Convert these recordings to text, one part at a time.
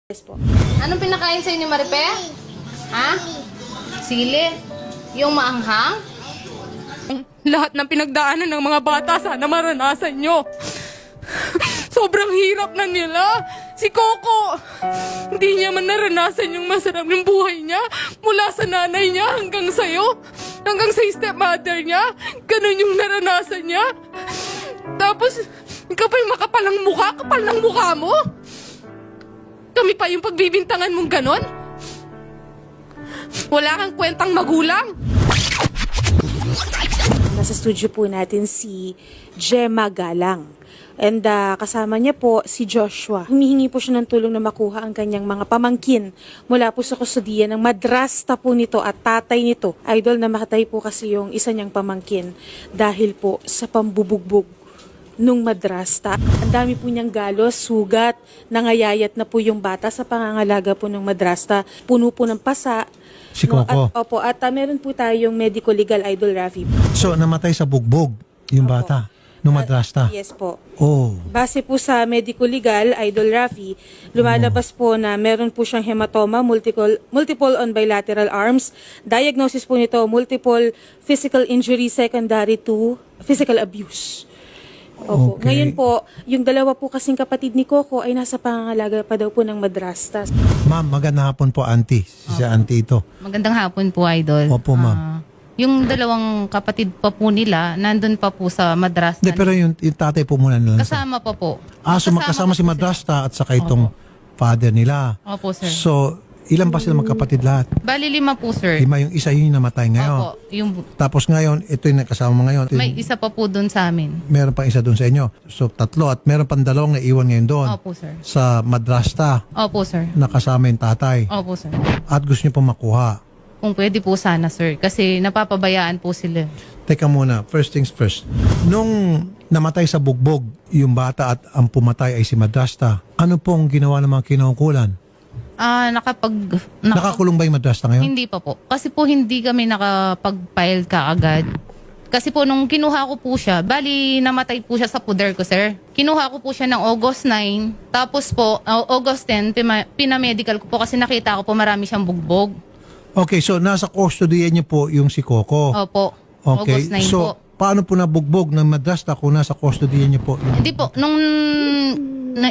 Yes po. Anong pinakain sa inyo, Maripe? Ha? Sili? Yung maanghang? Lahat ng pinagdaanan ng mga bata, sana maranasan nyo. Sobrang hirap na nila. Si Coco, hindi niya man naranasan yung masarap ng buhay niya. Mula sa nanay niya hanggang sa'yo. Hanggang sa stepmother niya. Ganun yung naranasan niya. Tapos, ikaw pa yung makapalang mukha? Kapal ng mukha mo? Kami pa yung pagbibintangan mong ganon? Wala kang kwentang magulang? Nasa studio po natin si Gemma Galang. And kasama niya po si Joshua. Humihingi po siya ng tulong na makuha ang kanyang mga pamangkin mula po sa kustudiya ng madrasta po nito at tatay nito. Idol, na makatay po kasi yung isa niyang pamangkin dahil po sa pambubugbog nung madrasta. Ang dami po niyang galos, sugat, nangayayat na po yung bata sa pangangalaga po ng madrasta. Puno po ng pasa. Si Coco. At meron po tayong medical legal, Idol Rafi. So, namatay sa bugbog yung bata nung madrasta? Yes po. Oh. Base po sa medical legal, Idol Rafi, lumalabas po na meron po siyang hematoma, multiple on bilateral arms. Diagnosis po nito, multiple physical injury secondary to physical abuse. Opo. Okay. Ngayon po, yung dalawa po kasing kapatid ni Coco ay nasa pangangalaga pa daw po ng madrasta. Ma'am, magandang hapon po, auntie. Si auntie ito. Magandang hapon po, Idol. Opo, ma'am. Yung dalawang kapatid pa po nila, nandun pa po sa madrasta. Hindi, pero yung tatay po muna nila. Kasama pa po. So magkasama si madrasta at saka itong father nila. Opo, sir. So, ilan pa sila magkapatid lahat? Bali 5 po, sir. 5, yung isa yun yung namatay ngayon. Opo. Yung, Tapos ngayon, ito yung nakasama mo ngayon. may isa pa po dun sa amin. Meron pang isa doon sa inyo. So, 3 at meron pang 2 na iwan ngayon doon. Opo, sir. Sa madrasta, Opo, sir. nakasama yung tatay. Opo, sir. At gusto niyo pong makuha. Kung pwede po sana, sir. Kasi napapabayaan po sila. Teka muna, first things first. Nung namatay sa bugbog yung bata at ang pumatay ay si madrasta, ano pong ginawa ng mga kinaukulan? Nakakulong ba yung madrasta ngayon? Hindi pa po. Kasi po hindi kami nakapag-file kaagad. Kasi po nung kinuha ko po siya, bali namatay po siya sa puder ko, sir. Kinuha ko po siya ng August 9. Tapos po, August 10, pinamedical ko po kasi nakita ko po marami siyang bugbog. Okay, so nasa custody niyo po yung si Coco. Opo. Okay, August 9 so po. paano po nabugbog ng madrasta kung nasa custody niyo po? Hindi po. Nung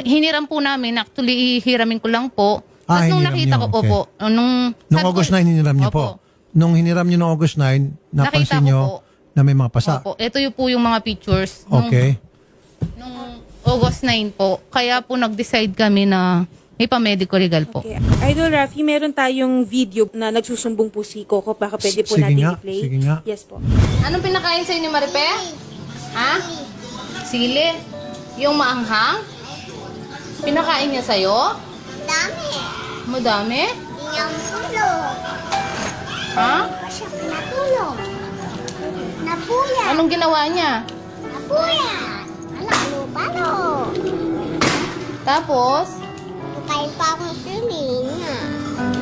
hiniram po namin, actually hiramin ko lang po. Tapos nung hiniram nakita niyo, ko po okay. po. Nung August 9 hiniram niyo Opo. po. Nung hiniram niyo ng August 9, Nakita napansin ko niyo po. na may mga pasa. Opo. Ito yung po yung mga pictures. Okay. Nung August 9 po. Kaya po nag-decide kami na may pa-medical legal po. Okay. Idol Rafi, meron tayong video na nagsusumbong po si Coco. Baka pwede po Sige natin nga, i-play. sige nga. Yes po. Anong pinakain sa inyo, Maripe? Ha? Sili? Yung maanghang? Pinakain niya sa'yo? Dami. Madami? Yung tulog. Ha? Kasi pinatulog. Napuyat. Anong ginawa niya? Napuyat. Balo. Tapos, Kain pa akong siling.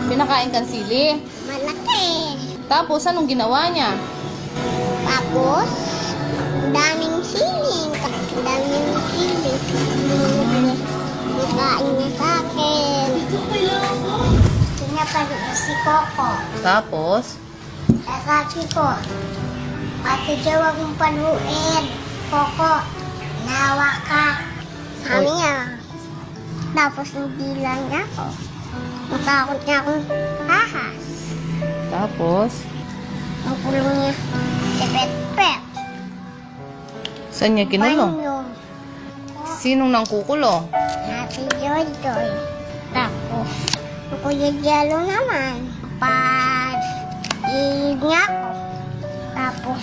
pinakain kang sili. Malaki. Tapos, anong ginawa niya? Tapos, daming siling. Daming siling. Nikain niya sa akin. Pinapalit si Coco. Tapos, Kasi ko, Ate Jo, huwag mong paluin. Coco, nawa ka. Sabi niya. Tapos hindi lang niya ako. Natakot niya akong ahas. tapos, Ang kulong niya, si Pet-Pet. saan niya kinulong? Panyo. Sinong nang kukulong? Ate Joy-Joy. Tapos, ang Kuya Jello naman. Pa-iig niya ako. Tapos,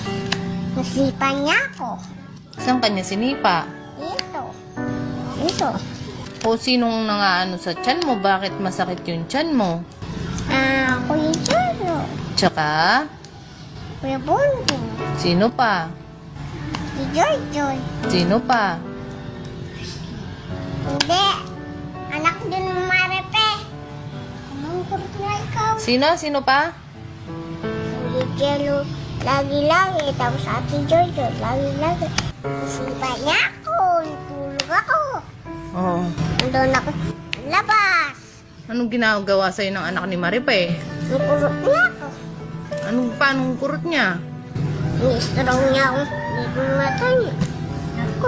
nasipan niya ako. Saan kanya sinipa? Ito. Ito. O sinong nangaano sa tiyan mo? Bakit masakit yung tiyan mo? Kuya Jello. Tsaka, Kuya Bonbon. sino pa? Si Joy-Joy. Sino pa? Hindi. Anak din ng Maripe. Kumangkurt na ikaw. Sino pa? Kuya Jello. Lagi-lagi. Tapos Ate Joy-Joy. Lagi-lagi. Sipa niya ako. Tulog ako. Oo. Nandun ako. Labas. Anong ginagawa sa'yo ng anak ni Maripe? Nakulot niya ako. Paanong kurot niya? Ni-strong niya ako. Dito ng mata niya. Ako.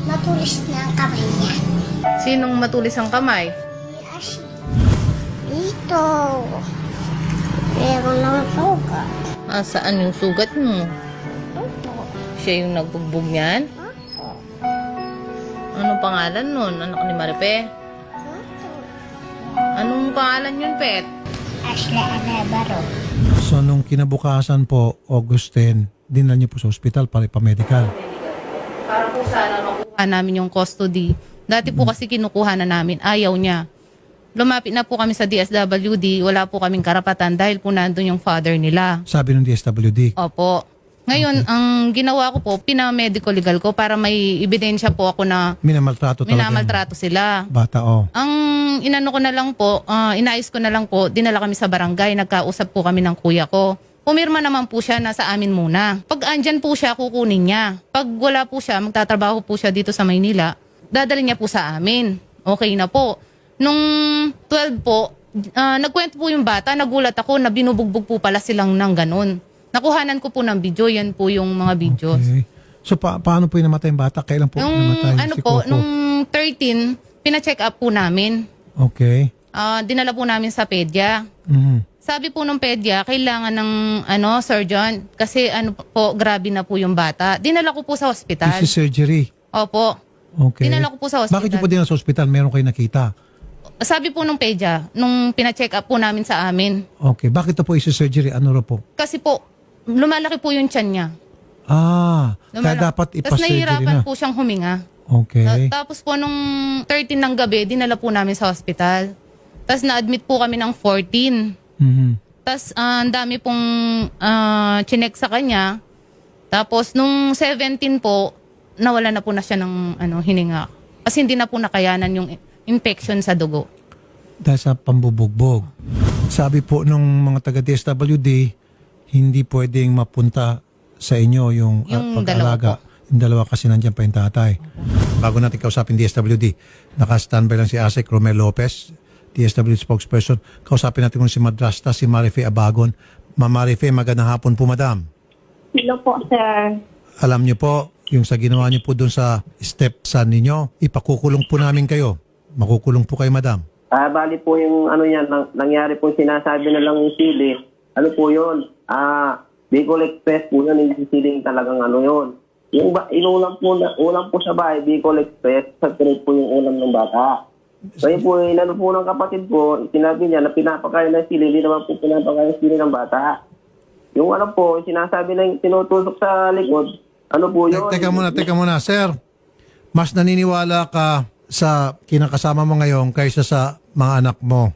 Matulis na ang kamay niya. Sinong matulis ang kamay? Ashi. Dito. Meron ng sugat. Saan yung sugat mo? Ito. Siya yung nagbugbog niyan? Ako. Anong pangalan nun, anak ni Maripe? Ito. Anong pangalan yun, Pet? Ashley Alabaro. So nung kinabukasan po, August 10, dinala niyo po sa ospital para ipamedical. Para po sana makuha namin yung custody. Dati po kasi kinukuha na namin, ayaw niya. Lumapit na po kami sa DSWD, wala po kaming karapatan dahil po nandun yung father nila. Sabi ng DSWD. Opo. Ngayon, ang ginawa ko po, pinamedical legal ko para may ebidensya po ako na Minamaltrato talaga. minamaltrato sila. Bata, Ang inano ko na lang po, inayos ko na lang po, dinala kami sa barangay, nagkausap po kami ng kuya ko. Pumirma naman po siya, nasa amin muna. Pag andyan po siya, kukunin niya. Pag wala po siya, magtatrabaho po siya dito sa Maynila, dadalhin niya po sa amin. Okay na po. Nung 12 po, nagkwento po yung bata, nagulat ako na binubugbog po pala silang ng ganun. Nakuhanan ko po ng video, yan po yung mga videos. Okay. So paano po yung namatay yung bata? Kailan po namatay si Coco? Nung 13, pina-check up po namin. Okay. Dinala po namin sa pedya. Mhm. Sabi po ng pedya, kailangan ng surgeon kasi grabe na po yung bata. Dinala ko po sa hospital. This is surgery. Opo. Okay. Dinala ko po sa hospital. Bakit yung po dinala sa hospital? Meron kayo nakita? Sabi po ng pedya, nung pina-check up po namin sa amin. Okay. Bakit ito po isi-surgery? Ano raw po? Kasi po, lumalaki po yung tiyan niya. Kaya dapat Tapos ipa-surgery nahihirapan na. po siyang huminga. Okay. Tapos po nung 13 ng gabi, dinala po namin sa hospital. Tapos na-admit po kami ng 14. Mhm. Tapos ang dami pong chinek sa kanya. Tapos nung 17 po, nawala na po na siya ng hininga. Kasi hindi na po nakayanan yung infection sa dugo. Dahil sa pambubugbog. Sabi po nung mga taga-DSWD, hindi pwedeng mapunta sa inyo yung Yung pag-alaga. dalawa Yung dalawa kasi nandiyan pa yung tatay. Bago natin kausapin DSWD, naka-standby lang si Asek Romel Lopez, DSWD spokesperson. Kausapin natin kung si Madrasta, si Marife Abagon. Ma'am Marife, magandang hapon po, madam. Hello po, sir. Alam niyo po, yung sa ginawa niyo po doon sa stepson ninyo, ipakukulong po namin kayo. Makukulong po kayo, madam. Bali po yung nangyari po sinasabi na lang yung sili. Ano po yun? Bicol Express po yun, hindi siling talagang yun. Yung ulam po sa bahay, Bicol Express, sa po yung ulam ng bata. So yun po, inano po ng kapatid ko, sinabi niya na pinapakain ng sili, hindi naman po pinapakain ng sili ng bata. Yung po, sinasabi na tinutusok sa likod, ano po yun? Teka muna. Sir, mas naniniwala ka sa kinakasama mo ngayon kaysa sa mga anak mo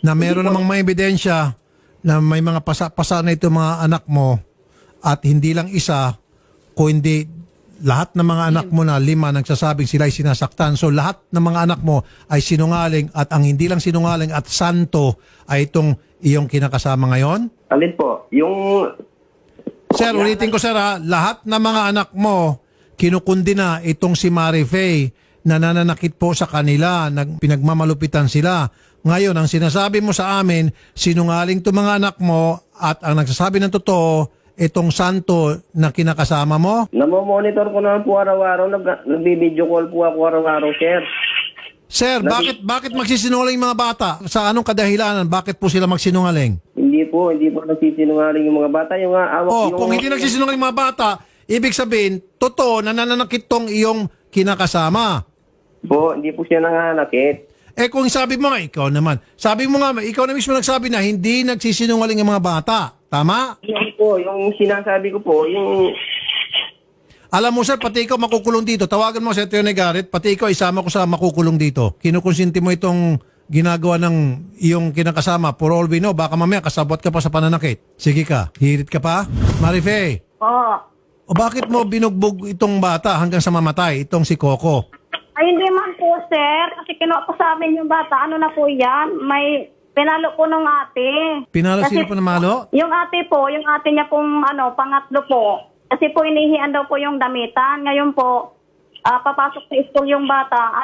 na meron namang may ebidensya na may mga pasa na ito mga anak mo at hindi lang isa, kundi lahat ng mga anak mo na 5 nagsasabing sila ay sinasaktan. So lahat ng mga anak mo ay sinungaling at ang hindi lang sinungaling at santo ay itong iyong kinakasama ngayon? Alin po? Yung... Sir, ulitin ko sir lahat ng mga anak mo kinukundi na itong si Marife na nananakit po sa kanila, pinagmamalupitan sila. Ngayon, ang sinasabi mo sa amin, sinungaling to mga anak mo at ang nagsasabi ng totoo, itong santo na kinakasama mo? Namomonitor ko naman po araw-araw, nag-video call po ako araw-araw, sir. Sir, bakit magsisinungaling mga bata? Sa anong kadahilanan? Bakit po sila magsinungaling? Hindi po nagsisinungaling yung mga bata. Kung hindi nagsisinungaling mga bata, ibig sabihin, totoo na nananakit tong iyong kinakasama. Hindi po siya nanganakit. Kung sabi mo nga, ikaw naman. Sabi mo nga, ikaw na mismo nagsabi na hindi nagsisinungaling ang mga bata. Tama? Yung sinasabi ko po, yung... Alam mo sir, pati ikaw makukulong dito. Tawagan mo si Atty. Garrett, pati ikaw isama ko sa makukulong dito. Kinukonsinti mo itong ginagawa ng iyong kinakasama. For all we know, baka mamaya kasabot ka pa sa pananakit. Sige ka, hirit ka pa. Marife. O bakit mo binugbog itong bata hanggang sa mamatay, itong si Coco? Ay, hindi man po, sir. Kasi kinuha po sa amin yung bata. Ano na po yan? May pinalo po ng ate. Pinalo Kasi sino po namalo? Yung ate niya pong pangatlo po. Kasi po inihian daw po yung damitan. Ngayon po, papasok sa school yung bata,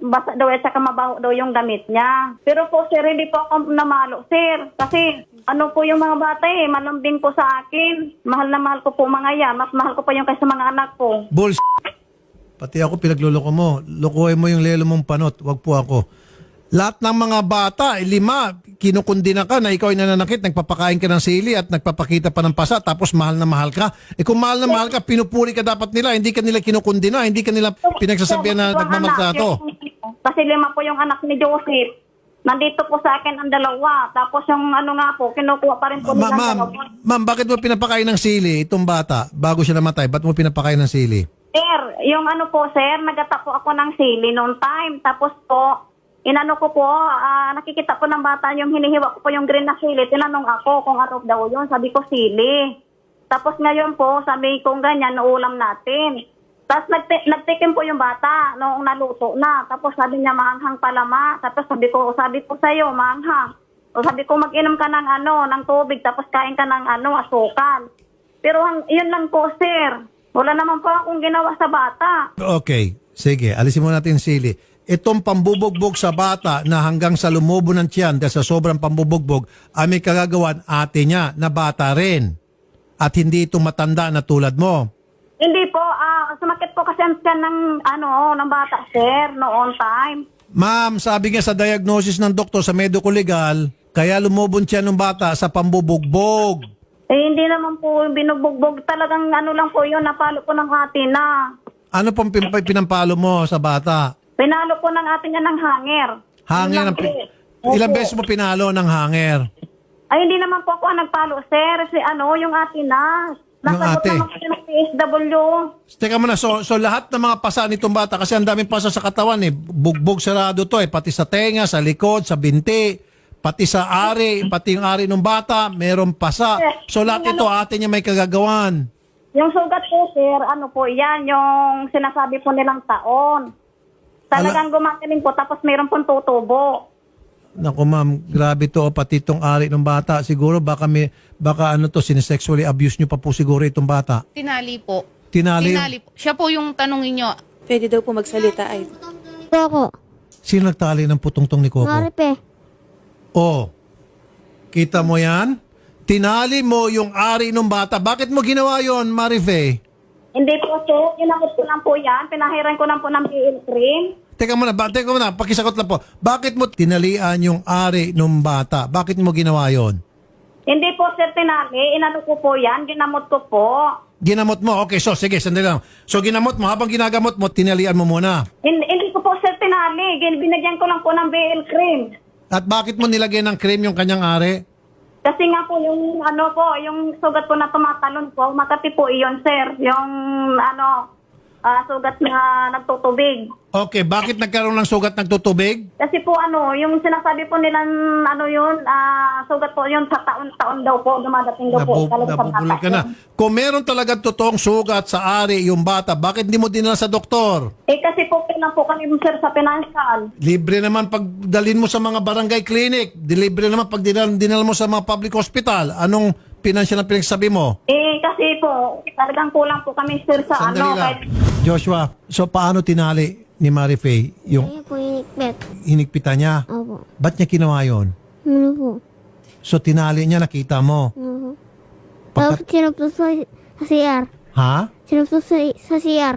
basa daw at saka mabaho daw yung gamit niya. Pero po sir, hindi po ako namalo sir. Kasi po yung mga bata malambing po sa akin. Mahal na mahal ko po mga yan. Mas mahal ko pa yung kaysa mga anak ko. Bullshit. Pati ako pinagluloko mo. Lukuhin mo yung lelo mong panot. Wag po ako. Lahat ng mga bata, 5, kinukundina ka na ikaw ay nananakit, nagpapakain ka ng sili at nagpapakita pa ng pasa, tapos mahal na mahal ka. Kung mahal na mahal ka, pinupuri ka dapat nila, hindi ka nila kinukundina, hindi ka nila pinagsasabihan na nagmamagtrato. Kasi 5 po yung anak ni Joseph. Nandito po sa akin ang 2. Tapos yung kinukuha pa rin po nila. Ma'am, bakit mo pinapakain ng sili itong bata bago siya namatay? Ba't mo pinapakain ng sili? Sir, yung po sir, nagata po ako ng sili noong time. Tapos po, ko po, nakikita po ng bata yung hinihiwa ko po yung green na sili. Tinanong ako kung ano daw yun. Sabi ko sili. Tapos ngayon po, sabi ko ganyan, naulam natin. Tapos nagtikim po yung bata noong naluto na. Tapos sabi niya, maanghang pala ma. Tapos sabi ko sa'yo, maanghang. O sabi ko, mag-inom ka ng tubig. Tapos kain ka ng asukal. Pero yun lang po, sir. Wala naman po akong ginawa sa bata. Okay, sige. Alisin mo natin sili. Itong pambubugbog sa bata na hanggang sa lumubo ng tiyan dahil sa sobrang pambubugbog ay may kagagawan ate niya na bata rin. At hindi itong matanda na tulad mo. Hindi po, sumakit po kasi ang tiyan ng bata, sir, noon time. Ma'am, sabi nga sa diagnosis ng doktor sa medico legal, kaya lumubon tiyan ng bata sa pambubugbog. Hindi naman po binubugbog. Talagang lang po yun, napalo ko ng ate na. Ano pong pinampalo mo sa bata? Pinalo po ng ate niya ng hanger. Hanger? Ilang beses mo pinalo ng hanger? Ay, hindi naman po ako ang nagpalo, sir. Si yung ate na. Nasagot ate? naman po ng PSW. Teka muna, so lahat ng mga pasa nitong bata, kasi ang daming pasa sa katawan bugbog sarado to pati sa tenga, sa likod, sa binti, pati sa ari, pati yung ari ng bata, merong pasa. So lahat ito, ate niya may kagagawan. Yung sugat po, sir, po yan, yung sinasabi po nilang taon. Talagang gumagaling po, tapos mayroon pong tutubo. Naku ma'am, grabe to, pati itong ari ng bata. Siguro baka sinesexually abuse nyo pa po siguro itong bata. Tinali po. Tinali po. Siya po yung tanungin nyo. Pwede daw po magsalita ay. Coco. Sino nagtali ng putungtong ni Coco? Maripe. Oh, kita mo yan? Tinali mo yung ari ng bata. Bakit mo ginawa yon, Marife? Hindi po, sir. Ginamit ko lang po yan. Pinahiran ko lang po ng BL cream. Teka muna, pakisagot lang po. Bakit mo tinalian yung ari ng bata? Bakit mo ginawa yon? Hindi po, sir, tinali. Inano ko po yan. Ginamot ko po. Ginamot mo? Okay, so sige, sandali lang. So ginamot mo, habang ginagamot mo, tinalian mo muna. Hindi ko po, sir, tinali. Binigyan ko lang po ng BL cream. At bakit mo nilagay ng cream yung kanyang ari? Kasi nga po, yung yung sugat po na tumatalon po, makati po iyon, sir. Yung sugat na nagtutubig. Okay, bakit nagkaroon ng sugat nagtutubig? Kasi po yung sinasabi po nilang sugat po yun sa taon-taon daw po, dumadating daw po. Nabubulol ka na. Kung meron talaga totoong sugat sa ari yung bata, bakit hindi mo dinala sa doktor? Kasi po kailan po kami, sir, sa financial. Libre naman pag dalhin mo sa mga barangay clinic. Libre naman pag dinala mo sa mga public hospital. Anong financial na pinagsabi mo? Kasi po, talagang kulang po kami, sir, sa Sandali lang. Joshua, so paano tinali ni Marife yung Ayun po, inikbet. hinigpitan niya? Opo. Ba't niya ginawa yun? Ano po? So tinali niya, nakita mo. Ano po? Tapos sinuptos sa CR. Ha? Sinuptos sa CR.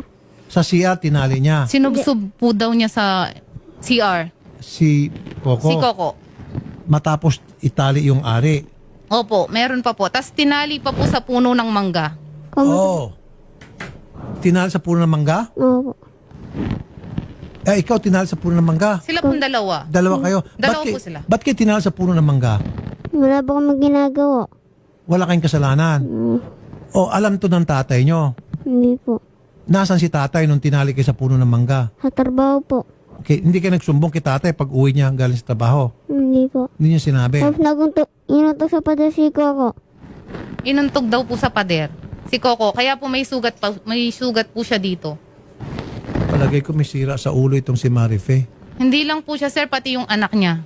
Sa CR, tinali niya. Sinubsob po daw niya sa CR. Si Coco. Si Coco. Matapos itali yung ari. Opo, meron pa po. Tapos tinali pa po sa puno ng mangga. Oh. Tinali sa puno ng mangga? Opo. Ikaw tinali sa puno ng mangga? Sila pong dalawa. Dalawa kayo? Dalawa po sila. Ba't kayo tinali sa puno ng mangga? Wala po kami ginagawa. Wala kayong kasalanan? O alam to ng tatay nyo? Hindi po. Nasaan si tatay nung tinali kayo sa puno ng mangga? Sa trabaho po. Okay, hindi kayo nagsumbong kay tatay pag uwi niya galing sa trabaho? Hindi po. Hindi niya sinabi? Tapos inutok sa pader si Coco. Inuntog daw po sa pader. Si Coco. Kaya po may sugat po siya dito. Palagay ko may sira sa ulo itong si Marife. Hindi lang po siya, sir, pati yung anak niya.